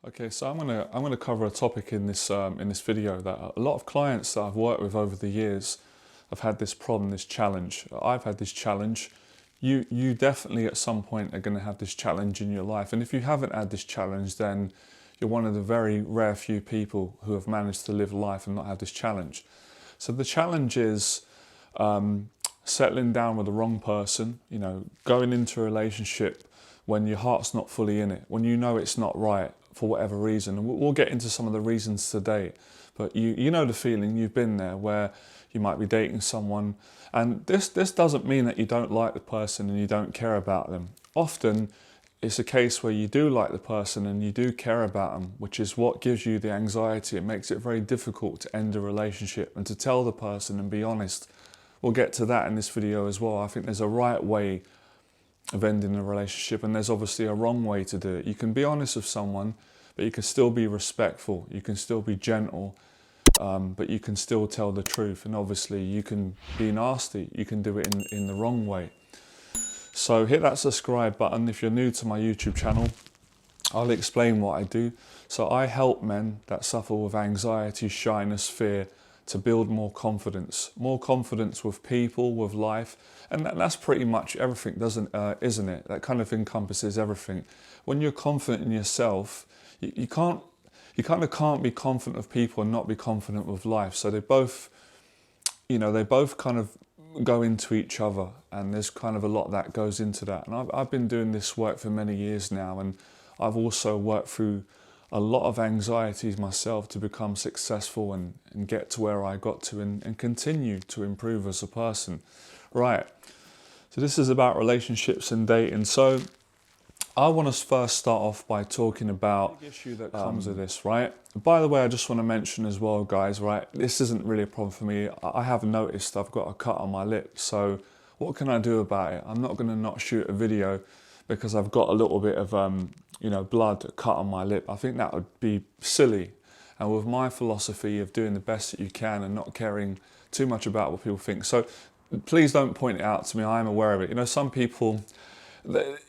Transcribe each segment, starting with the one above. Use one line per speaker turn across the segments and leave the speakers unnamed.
Okay, so I'm gonna cover a topic in this video that a lot of clients that I've worked with over the years have had this problem, this challenge. I've had this challenge. You definitely at some point are going to have this challenge in your life, and if you haven't had this challenge, then you're one of the very rare few people who have managed to live life and not have this challenge. So the challenge is settling down with the wrong person. You know, going into a relationship when your heart's not fully in it, when you know it's not right for whatever reason. And we'll get into some of the reasons today, but you know the feeling, you've been there, where you might be dating someone and this doesn't mean that you don't like the person and you don't care about them. Often it's a case where you do like the person and you do care about them, which is what gives you the anxiety. It makes it very difficult to end a relationship and to tell the person and be honest. We'll get to that in this video as well. I think there's a right way of ending a relationship, and there's obviously a wrong way to do it. You can be honest with someone, but you can still be respectful, you can still be gentle, but you can still tell the truth. And obviously you can be nasty, you can do it in the wrong way. So hit that subscribe button if you're new to my YouTube channel. I'll explain what I do. So I help men that suffer with anxiety, shyness, fear, to build more confidence with people, with life, and that's pretty much everything, isn't it? That kind of encompasses everything. When you're confident in yourself, you kind of can't be confident of people and not be confident with life. So they both kind of go into each other, and there's kind of a lot that goes into that. And I've been doing this work for many years now, and I've also worked through a lot of anxieties myself to become successful and get to where I got to and continue to improve as a person. Right, so this is about relationships and dating. So I want to first start off by talking about the issue that comes with this, right? By the way, I just want to mention as well, guys, right, this isn't really a problem for me. I have noticed I've got a cut on my lip, so what can I do about it? I'm not going to not shoot a video because I've got a little bit of blood cut on my lip. I think that would be silly. And with my philosophy of doing the best that you can and not caring too much about what people think, so please don't point it out to me. I am aware of it. You know, some people,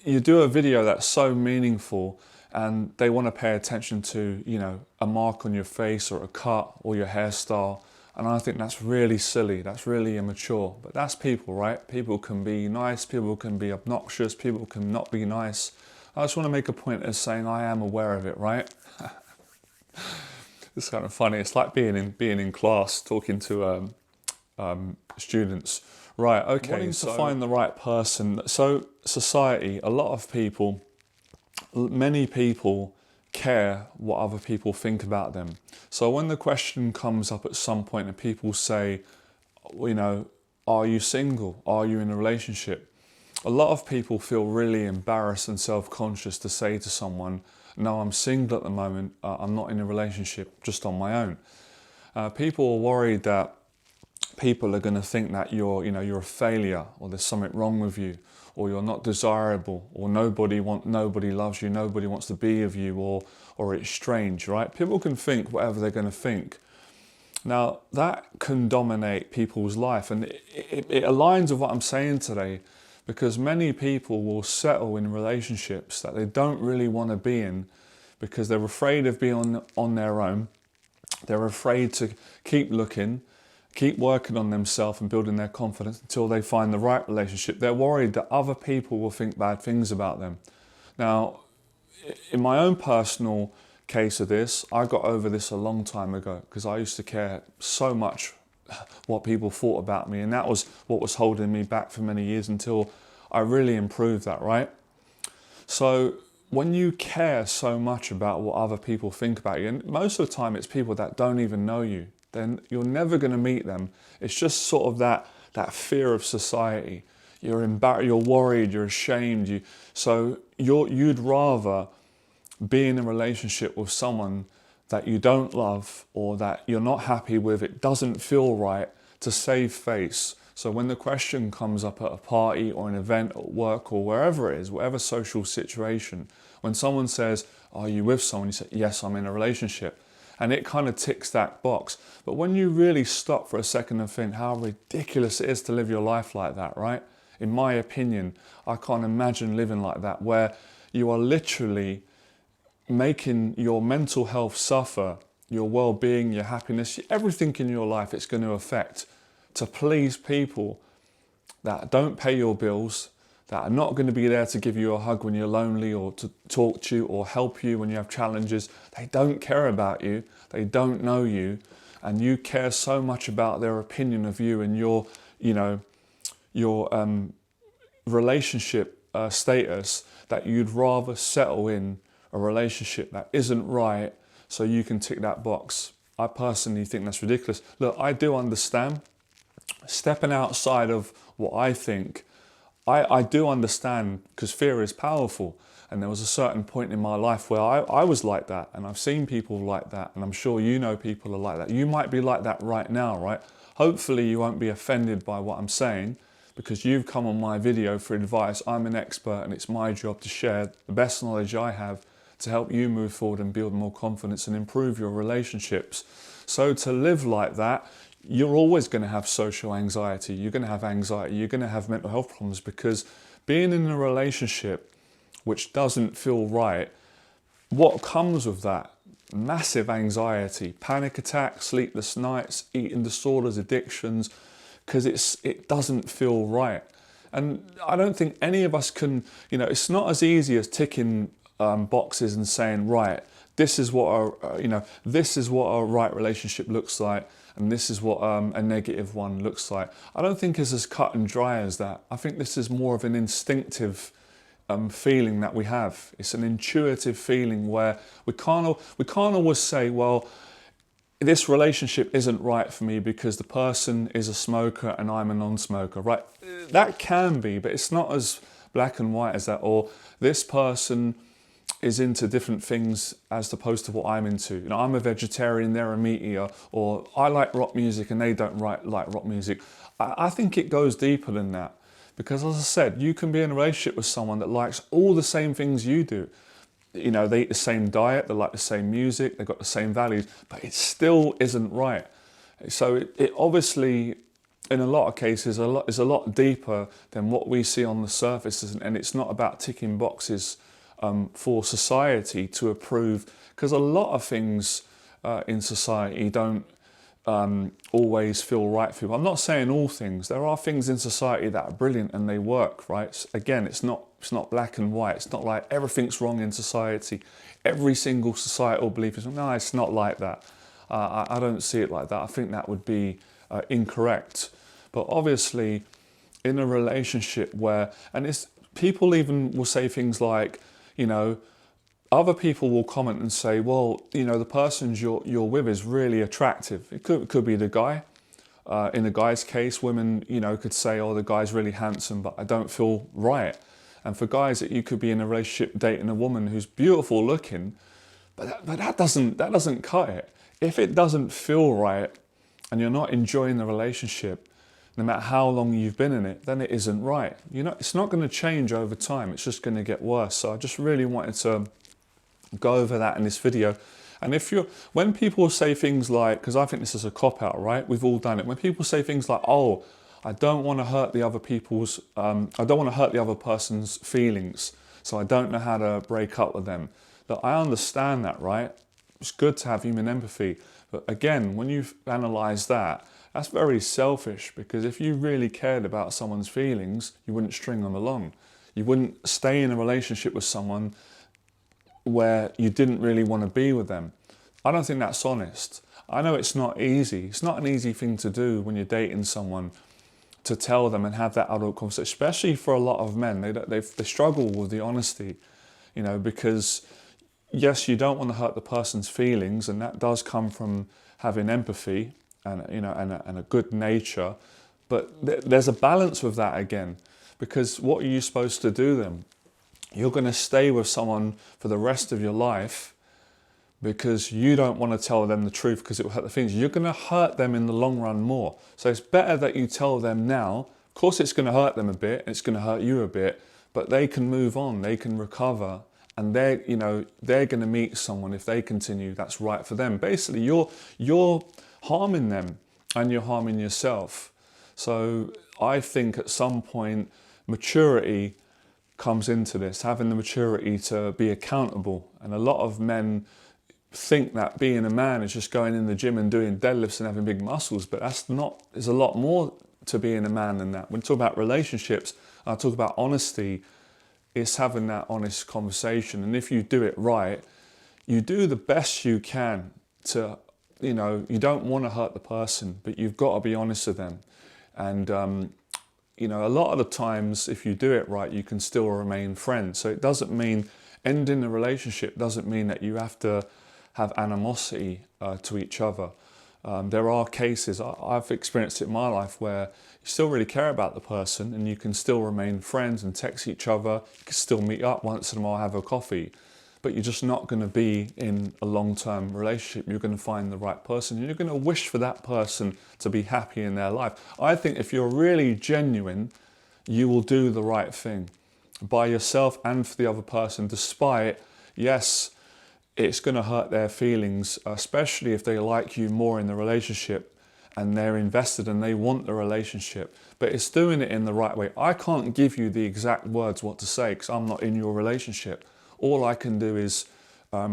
you do a video that's so meaningful and they want to pay attention to, you know, a mark on your face or a cut or your hairstyle. And I think that's really silly, that's really immature. But that's people, right? People can be nice, people can be obnoxious, people can not be nice. I just want to make a point of saying I am aware of it, right? It's kind of funny. It's like being in class talking to students. Right, okay, wanting to find the right person. So society, a lot of people, many people care what other people think about them. So when the question comes up at some point and people say, you know, are you single? Are you in a relationship? A lot of people feel really embarrassed and self-conscious to say to someone, no, I'm single at the moment, I'm not in a relationship, just on my own. People are worried that people are going to think that you're a failure, or there's something wrong with you, or you're not desirable, or nobody loves you, nobody wants to be with you, or it's strange, right? People can think whatever they're going to think. Now that can dominate people's life, and it aligns with what I'm saying today, because many people will settle in relationships that they don't really want to be in because they're afraid of being on their own. They're afraid to keep looking, keep working on themselves and building their confidence until they find the right relationship. They're worried that other people will think bad things about them. Now, in my own personal case of this, I got over this a long time ago because I used to care so much what people thought about me, and that was what was holding me back for many years until I really improved that, right? So when you care so much about what other people think about you, and most of the time it's people that don't even know you, then you're never going to meet them. It's just sort of that fear of society. You're embarrassed, you're worried, you're ashamed. So you'd rather be in a relationship with someone that you don't love or that you're not happy with, it doesn't feel right, to save face. So when the question comes up at a party or an event at work or wherever it is, whatever social situation, when someone says, are you with someone? You say, yes, I'm in a relationship. And it kind of ticks that box. But when you really stop for a second and think how ridiculous it is to live your life like that, right? In my opinion, I can't imagine living like that, where you are literally making your mental health suffer, your well-being, your happiness, everything in your life it's going to affect, to please people that don't pay your bills, that are not going to be there to give you a hug when you're lonely, or to talk to you or help you when you have challenges. They don't care about you, they don't know you, and you care so much about their opinion of you and your, your relationship status, that you'd rather settle in a relationship that isn't right so you can tick that box. I personally think that's ridiculous. Look, I do understand stepping outside of what I think. I do understand, because fear is powerful, and there was a certain point in my life where I was like that, and I've seen people like that, and I'm sure you know people are like that. You might be like that right now, right? Hopefully you won't be offended by what I'm saying, because you've come on my video for advice. I'm an expert, and it's my job to share the best knowledge I have to help you move forward and build more confidence and improve your relationships. So to live like that, you're always going to have social anxiety, you're going to have anxiety, you're going to have mental health problems, because being in a relationship which doesn't feel right, what comes with that? Massive anxiety, panic attacks, sleepless nights, eating disorders, addictions, because it doesn't feel right. And I don't think any of us can, it's not as easy as ticking boxes and saying, right, this is what this is what a right relationship looks like, and this is what a negative one looks like. I don't think it's as cut and dry as that. I think this is more of an instinctive feeling that we have. It's an intuitive feeling where we can't always say, well, this relationship isn't right for me because the person is a smoker and I'm a non-smoker, right? That can be, but it's not as black and white as that. Or this person is into different things as opposed to what I'm into. I'm a vegetarian, they're a meat eater, or I like rock music and they don't like rock music. I think it goes deeper than that, because as I said, you can be in a relationship with someone that likes all the same things you do. They eat the same diet, they like the same music, they've got the same values, but it still isn't right. So it obviously, in a lot of cases, is a lot deeper than what we see on the surface, and it's not about ticking boxes for society to approve, because a lot of things in society don't always feel right for you. I'm not saying all things. There are things in society that are brilliant and they work, right? Again, it's not black and white. It's not like everything's wrong in society. Every single societal belief is, no, it's not like that. I don't see it like that. I think that would be incorrect. But obviously, in a relationship where, people even will say things like, other people will comment and say, well, the person you're with is really attractive. It could be the guy. In the guy's case, women, could say, oh, the guy's really handsome, but I don't feel right. And for guys, you could be in a relationship dating a woman who's beautiful looking, but that doesn't cut it. If it doesn't feel right and you're not enjoying the relationship, no matter how long you've been in it, then it isn't right. It's not going to change over time. It's just going to get worse. So I just really wanted to go over that in this video. And when people say things like, because I think this is a cop-out, right? We've all done it. When people say things like, oh, I don't want to hurt the other person's feelings, so I don't know how to break up with them. Look, I understand that, right? It's good to have human empathy. But again, when you've analysed that, that's very selfish, because if you really cared about someone's feelings, you wouldn't string them along. You wouldn't stay in a relationship with someone where you didn't really want to be with them. I don't think that's honest. I know it's not easy. It's not an easy thing to do when you're dating someone, to tell them and have that adult conversation, especially for a lot of men. They struggle with the honesty, because yes, you don't want to hurt the person's feelings, and that does come from having empathy and a good nature. But there's a balance with that again, because what are you supposed to do then? You're going to stay with someone for the rest of your life because you don't want to tell them the truth because it will hurt the feelings. You're going to hurt them in the long run more. So it's better that you tell them now. Of course, it's going to hurt them a bit. It's going to hurt you a bit, but they can move on. They can recover, and they're going to meet someone, if they continue, that's right for them. Basically, you're harming them and you're harming yourself. So I think at some point, maturity comes into this, having the maturity to be accountable. And a lot of men think that being a man is just going in the gym and doing deadlifts and having big muscles, but that's not, there's a lot more to being a man than that. When we talk about relationships, I talk about honesty, it's having that honest conversation. And if you do it right, you do the best you can to, you know, you don't want to hurt the person, but you've got to be honest with them. And, you know, a lot of the times, if you do it right, you can still remain friends. So it doesn't mean ending the relationship doesn't mean that you have to have animosity to each other. There are cases, I've experienced it in my life, where you still really care about the person and you can still remain friends and text each other. You can still meet up once in a while, have a coffee, but you're just not going to be in a long-term relationship. You're going to find the right person and you're going to wish for that person to be happy in their life. I think if you're really genuine, you will do the right thing by yourself and for the other person, despite, yes, it's going to hurt their feelings, especially if they like you more in the relationship and they're invested and they want the relationship, but it's doing it in the right way. I can't give you the exact words what to say because I'm not in your relationship. All I can do is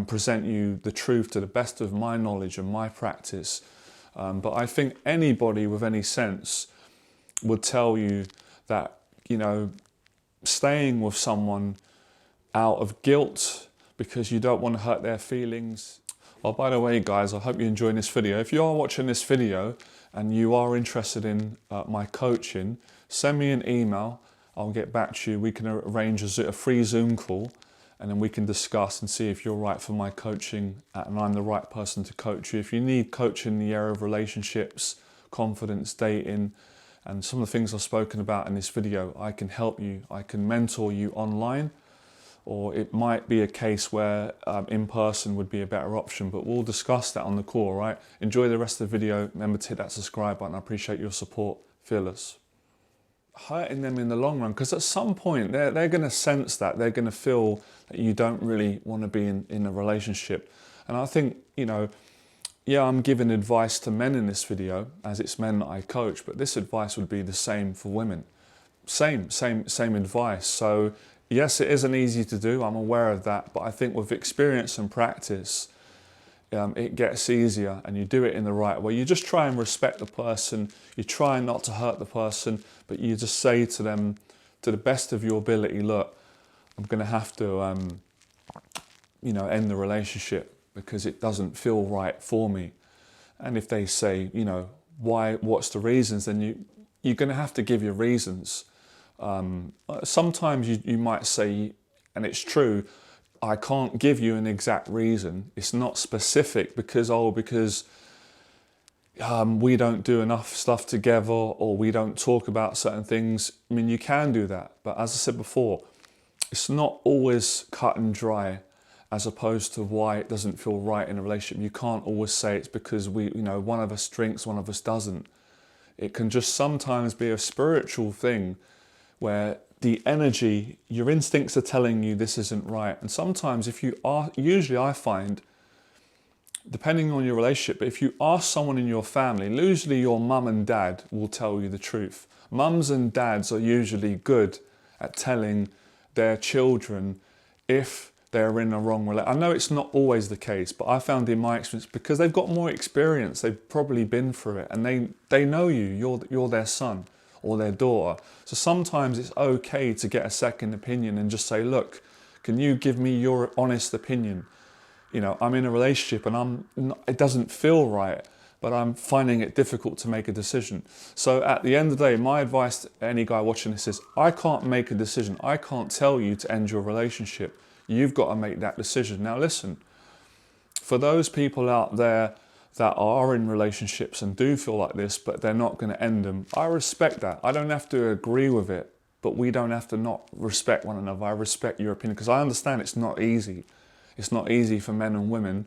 present you the truth to the best of my knowledge and my practice. But I think anybody with any sense would tell you that, you know, staying with someone out of guilt because you don't want to hurt their feelings. Oh, by the way, guys, I hope you're enjoying this video. If you are watching this video and you are interested in my coaching, send me an email. I'll get back to you. We can arrange a free Zoom call and then we can discuss and see if you're right for my coaching and I'm the right person to coach you. If you need coaching in the area of relationships, confidence, dating, and some of the things I've spoken about in this video, I can help you. I can mentor you online. Or it might be a case where in person would be a better option, but we'll discuss that on the call, right? Enjoy the rest of the video. Remember to hit that subscribe button. I appreciate your support. Fearless. Hurting them in the long run, because at some point they're going to sense that. They're going to feel that you don't really want to be in a relationship. And I think, you know, yeah, I'm giving advice to men in this video, as it's men that I coach, but this advice would be the same for women. Same advice. So yes, it isn't easy to do, I'm aware of that, but I think with experience and practice, it gets easier and you do it in the right way. You just try and respect the person, you try not to hurt the person, but you just say to them, to the best of your ability, look, I'm going to have to, you know, end the relationship because it doesn't feel right for me. And if they say, you know, why, what's the reasons, then you're going to have to give your reasons. Sometimes you might say, and it's true, I can't give you an exact reason. It's not specific because we don't do enough stuff together or we don't talk about certain things. I mean, you can do that, but as I said before, it's not always cut and dry as opposed to why it doesn't feel right in a relationship. You can't always say it's because one of us drinks, one of us doesn't. It can just sometimes be a spiritual thing where the energy, your instincts are telling you this isn't right. And sometimes usually I find, depending on your relationship, but if you ask someone in your family, usually your mum and dad will tell you the truth. Mums and dads are usually good at telling their children if they're in a wrong relationship. I know it's not always the case, but I found in my experience, because they've got more experience, they've probably been through it, and they know you're their son or their daughter. So sometimes it's okay to get a second opinion and just say, look, can you give me your honest opinion? You know, I'm in a relationship and it doesn't feel right, but I'm finding it difficult to make a decision. So at the end of the day, my advice to any guy watching this is, I can't make a decision. I can't tell you to end your relationship. You've got to make that decision. Now listen, for those people out there that are in relationships and do feel like this, but they're not going to end them, I respect that. I don't have to agree with it, but we don't have to not respect one another. I respect your opinion because I understand it's not easy. It's not easy for men and women.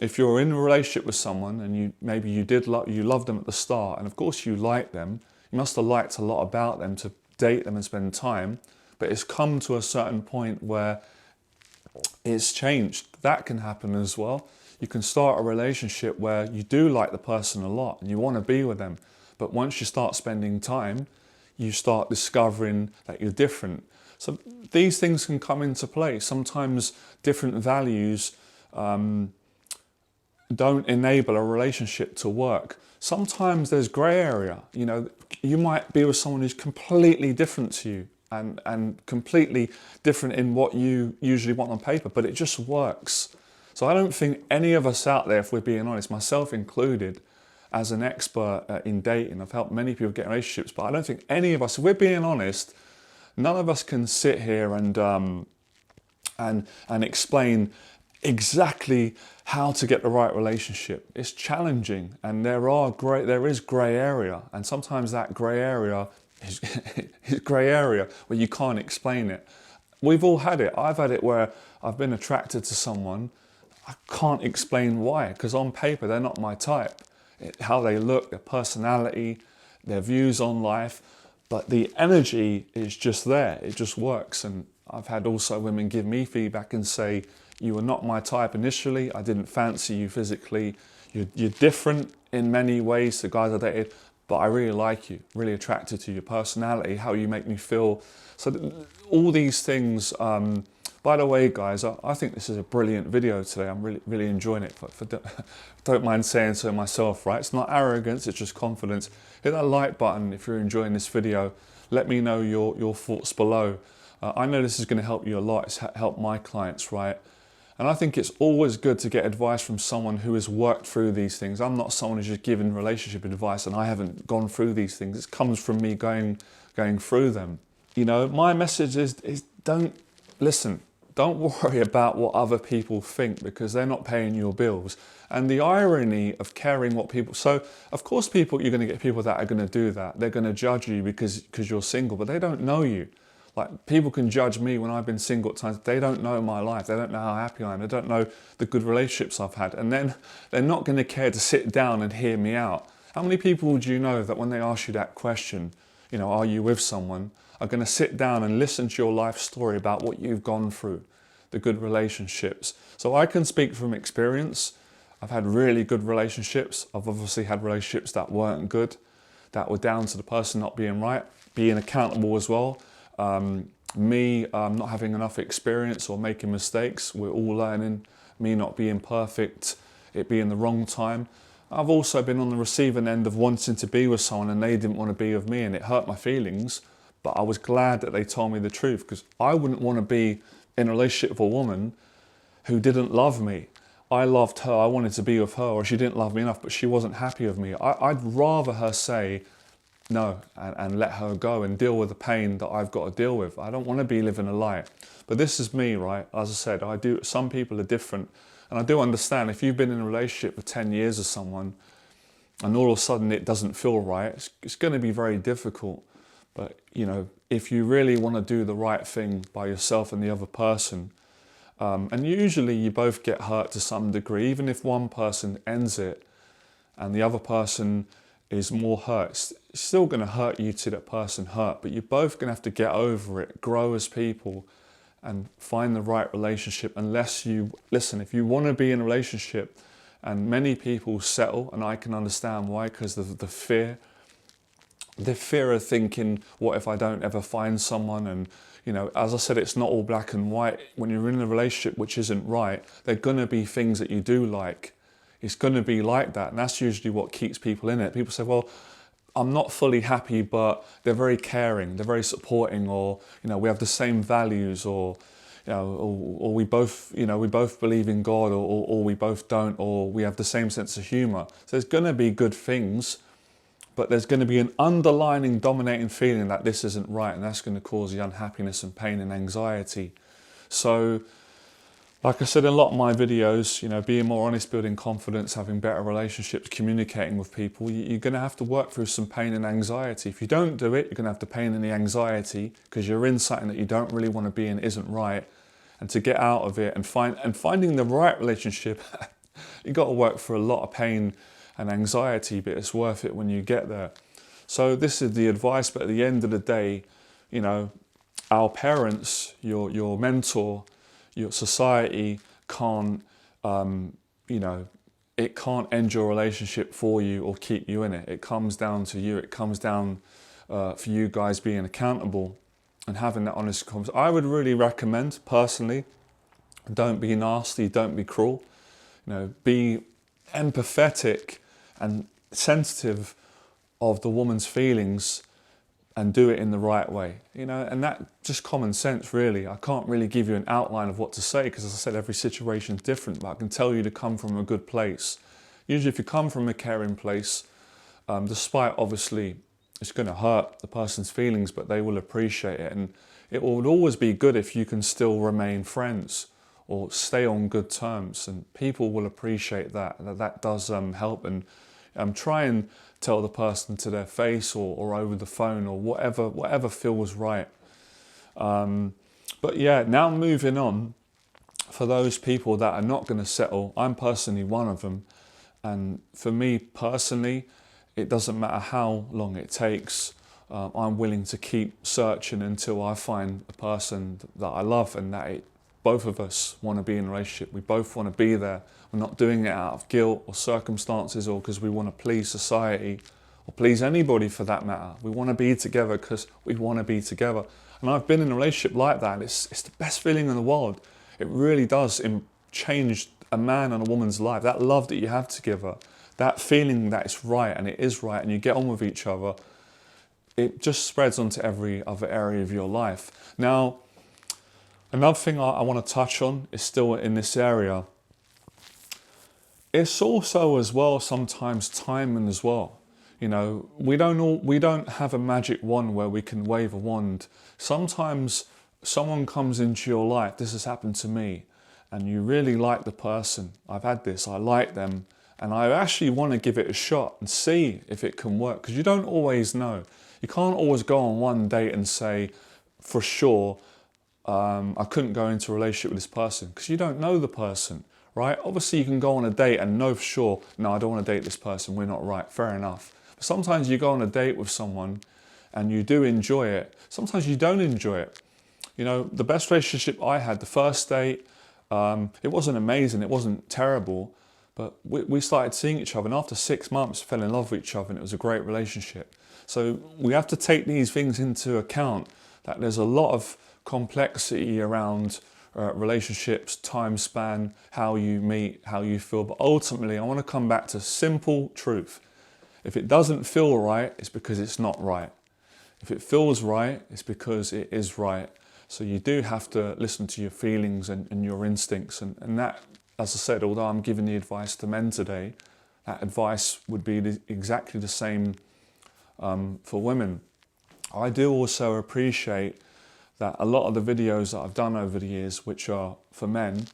If you're in a relationship with someone and maybe you loved them at the start, and of course you like them, you must have liked a lot about them to date them and spend time, but it's come to a certain point where it's changed. That can happen as well. You can start a relationship where you do like the person a lot and you want to be with them. But once you start spending time, you start discovering that you're different. So these things can come into play. Sometimes different values don't enable a relationship to work. Sometimes there's grey area. You know, you might be with someone who's completely different to you and completely different in what you usually want on paper, but it just works. So I don't think any of us out there, if we're being honest, myself included, as an expert in dating, I've helped many people get in relationships, but I don't think any of us, if we're being honest, none of us can sit here and explain exactly how to get the right relationship. It's challenging, and there is grey area, and sometimes that grey area is grey area where you can't explain it. We've all had it. I've had it where I've been attracted to someone. I can't explain why, because on paper they're not my type. How they look, their personality, their views on life, but the energy is just there. It just works. And I've had also women give me feedback and say, you were not my type initially. I didn't fancy you physically. You're different in many ways to guys I dated, but I really like you, really attracted to your personality, how you make me feel. So all these things, by the way, guys, I think this is a brilliant video today. I'm really enjoying it. Don't mind saying so myself, right? It's not arrogance, it's just confidence. Hit that like button if you're enjoying this video. Let me know your thoughts below. I know this is going to help you a lot. It's helped my clients, right? And I think it's always good to get advice from someone who has worked through these things. I'm not someone who's just given relationship advice and I haven't gone through these things. It comes from me going through them. You know, my message is don't listen. Don't worry about what other people think, because they're not paying your bills. And the irony of caring what people... So, of course, you're going to get people that are going to do that. They're going to judge you because you're single, but they don't know you. Like, people can judge me when I've been single at times. They don't know my life. They don't know how happy I am. They don't know the good relationships I've had. And then they're not going to care to sit down and hear me out. How many people do you know that when they ask you that question, you know, are you with someone, are going to sit down and listen to your life story about what you've gone through, the good relationships? So I can speak from experience. I've had really good relationships. I've obviously had relationships that weren't good, that were down to the person not being right, being accountable as well. Me not having enough experience or making mistakes. We're all learning. Me not being perfect, it being the wrong time. I've also been on the receiving end of wanting to be with someone and they didn't want to be with me, and it hurt my feelings, but I was glad that they told me the truth, because I wouldn't want to be in a relationship with a woman who didn't love me. I loved her, I wanted to be with her, or she didn't love me enough, but she wasn't happy with me. I'd rather her say no and let her go and deal with the pain that I've got to deal with. I don't want to be living a lie. But this is me, right? As I said, some people are different. And I do understand if you've been in a relationship for 10 years with someone and all of a sudden it doesn't feel right, it's going to be very difficult. But, you know, if you really want to do the right thing by yourself and the other person, and usually you both get hurt to some degree, even if one person ends it and the other person is more hurt, it's still going to hurt you to that person hurt, but you're both going to have to get over it, grow as people and find the right relationship. Unless you, listen, if you want to be in a relationship, and many people settle, and I can understand why, because of the fear of thinking, what if I don't ever find someone? And, you know, as I said, it's not all black and white. When you're in a relationship which isn't right, there are going to be things that you do like. It's going to be like that, and that's usually what keeps people in it. People say, well, I'm not fully happy, but they're very caring, they're very supporting, or, you know, we have the same values, or, you know, or we both, you know, we both believe in God, or we both don't, or we have the same sense of humor. So there's going to be good things, but there's going to be an underlying dominating feeling that this isn't right, and that's going to cause the unhappiness and pain and anxiety. So, like I said in a lot of my videos, you know, being more honest, building confidence, having better relationships, communicating with people, you're going to have to work through some pain and anxiety. If you don't do it, you're going to have the pain and the anxiety because you're in something that you don't really want to be in, isn't right. And to get out of it and finding the right relationship, you've got to work for a lot of pain and anxiety, but it's worth it when you get there. So this is the advice, but at the end of the day, you know, our parents, your mentor, your society can't, you know, it can't end your relationship for you or keep you in it. It comes down to you. It comes down for you guys being accountable. and having that honest conversation. I would really recommend, personally, don't be nasty, don't be cruel. Be empathetic and sensitive of the woman's feelings and do it in the right way. And that just common sense, really. I can't really give you an outline of what to say because, as I said, every situation is different, but I can tell you to come from a good place. Usually if you come from a caring place, despite obviously it's going to hurt the person's feelings, but they will appreciate it. And it would always be good if you can still remain friends or stay on good terms, and people will appreciate that. That does help. And try and tell the person to their face or over the phone or whatever feels right. But yeah, now moving on, for those people that are not going to settle, I'm personally one of them. And for me personally, it doesn't matter how long it takes. I'm willing to keep searching until I find a person that I love and that both of us want to be in a relationship. We both want to be there. We're not doing it out of guilt or circumstances or because we want to please society or please anybody for that matter. We want to be together because we want to be together. And I've been in a relationship like that. It's the best feeling in the world. It really does change a man and a woman's life. That love that you have together, that feeling that it's right and it is right and you get on with each other, it just spreads onto every other area of your life. Now, another thing I want to touch on is still in this area. It's also as well sometimes timing as well. We don't have a magic wand where we can wave a wand. Sometimes someone comes into your life, this has happened to me, and you really like the person. I've had this, I like them, and I actually want to give it a shot and see if it can work, because you don't always know. You can't always go on one date and say, for sure, I couldn't go into a relationship with this person, because you don't know the person, right? Obviously you can go on a date and know for sure, no, I don't want to date this person, we're not right, fair enough. But sometimes you go on a date with someone and you do enjoy it. Sometimes you don't enjoy it. The best relationship I had, the first date, it wasn't amazing, it wasn't terrible, but we started seeing each other, and after 6 months fell in love with each other, and it was a great relationship. So we have to take these things into account, that there's a lot of complexity around relationships, time span, how you meet, how you feel. But ultimately, I want to come back to simple truth. If it doesn't feel right, it's because it's not right. If it feels right, it's because it is right. So you do have to listen to your feelings and your instincts. And that, as I said, although I'm giving the advice to men today, that advice would be exactly the same for women. I do also appreciate that a lot of the videos that I've done over the years, which are for men,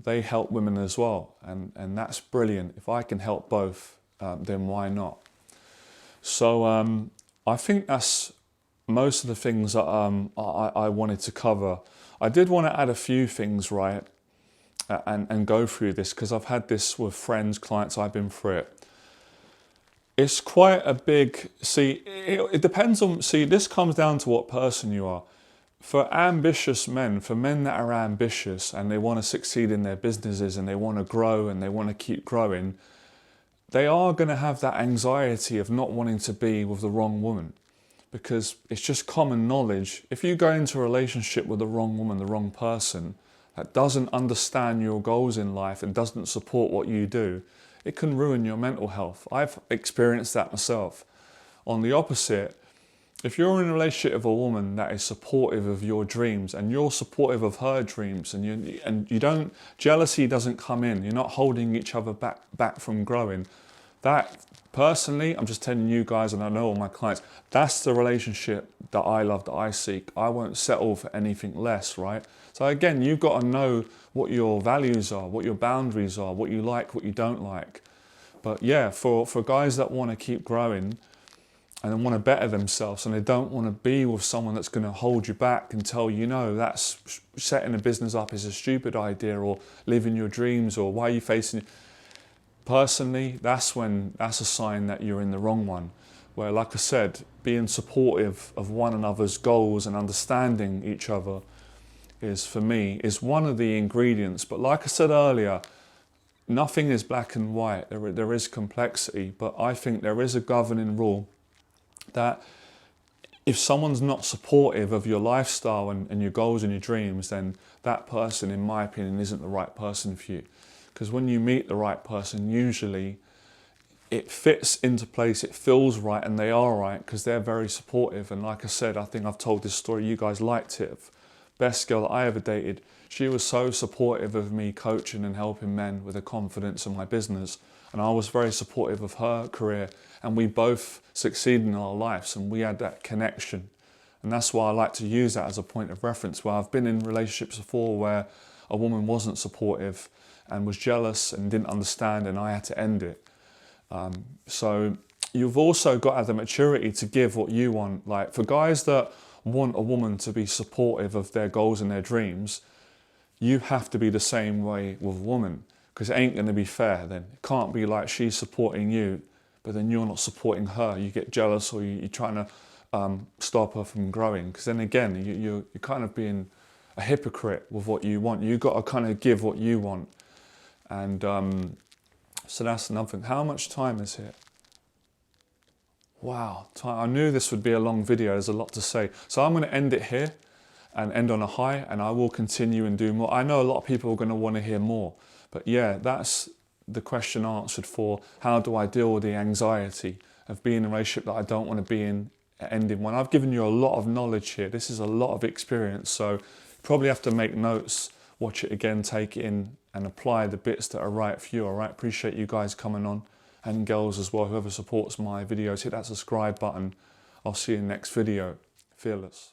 they help women as well. And that's brilliant. If I can help both, then why not? So I think that's most of the things that I wanted to cover. I did want to add a few things, right, and go through this, because I've had this with friends, clients, I've been through it. It's quite a big, it depends on, this comes down to what person you are. For ambitious men, for men that are ambitious and they want to succeed in their businesses and they want to grow and they want to keep growing, they are going to have that anxiety of not wanting to be with the wrong woman, because it's just common knowledge. If you go into a relationship with the wrong woman, the wrong person, that doesn't understand your goals in life and doesn't support what you do, it can ruin your mental health. I've experienced that myself. On the opposite, if you're in a relationship with a woman that is supportive of your dreams and you're supportive of her dreams, and you don't, jealousy doesn't come in, you're not holding each other back from growing, that personally, I'm just telling you guys, and I know all my clients, that's the relationship that I love, that I seek. I won't settle for anything less, right? So again, you've got to know what your values are, what your boundaries are, what you like, what you don't like. But yeah, for guys that want to keep growing and want to better themselves, and they don't want to be with someone that's going to hold you back and tell you, no, that's setting a business up is a stupid idea, or living your dreams, or why are you facing... Personally, that's a sign that you're in the wrong one. Where, like I said, being supportive of one another's goals and understanding each other is, for me, is one of the ingredients. But like I said earlier, nothing is black and white. There is complexity, but I think there is a governing rule that if someone's not supportive of your lifestyle and your goals and your dreams, then that person, in my opinion, isn't the right person for you. Because when you meet the right person, usually it fits into place, it feels right, and they are right because they're very supportive. And like I said, I think I've told this story, you guys liked it. Best girl that I ever dated, she was so supportive of me coaching and helping men with the confidence in my business. And I was very supportive of her career, and we both succeeded in our lives, and we had that connection. And that's why I like to use that as a point of reference, where I've been in relationships before where a woman wasn't supportive and was jealous and didn't understand, and I had to end it. So you've also got to have the maturity to give what you want. Like, for guys that want a woman to be supportive of their goals and their dreams, you have to be the same way with a woman, because it ain't going to be fair then. It can't be like she's supporting you, but then you're not supporting her. You get jealous, or you're trying to stop her from growing, because then again, you're kind of being a hypocrite with what you want. You've got to kind of give what you want. And so that's another thing. How much time is here? Wow, time. I knew this would be a long video. There's a lot to say. So I'm going to end it here and end on a high, and I will continue and do more. I know a lot of people are going to want to hear more, but yeah, that's the question answered for how do I deal with the anxiety of being in a relationship that I don't want to be in, ending one. I've given you a lot of knowledge here. This is a lot of experience, so you probably have to make notes, watch it again, take it in, and apply the bits that are right for you. All right, appreciate you guys coming on, and girls as well, whoever supports my videos, hit that subscribe button. I'll see you in the next video. Fearless.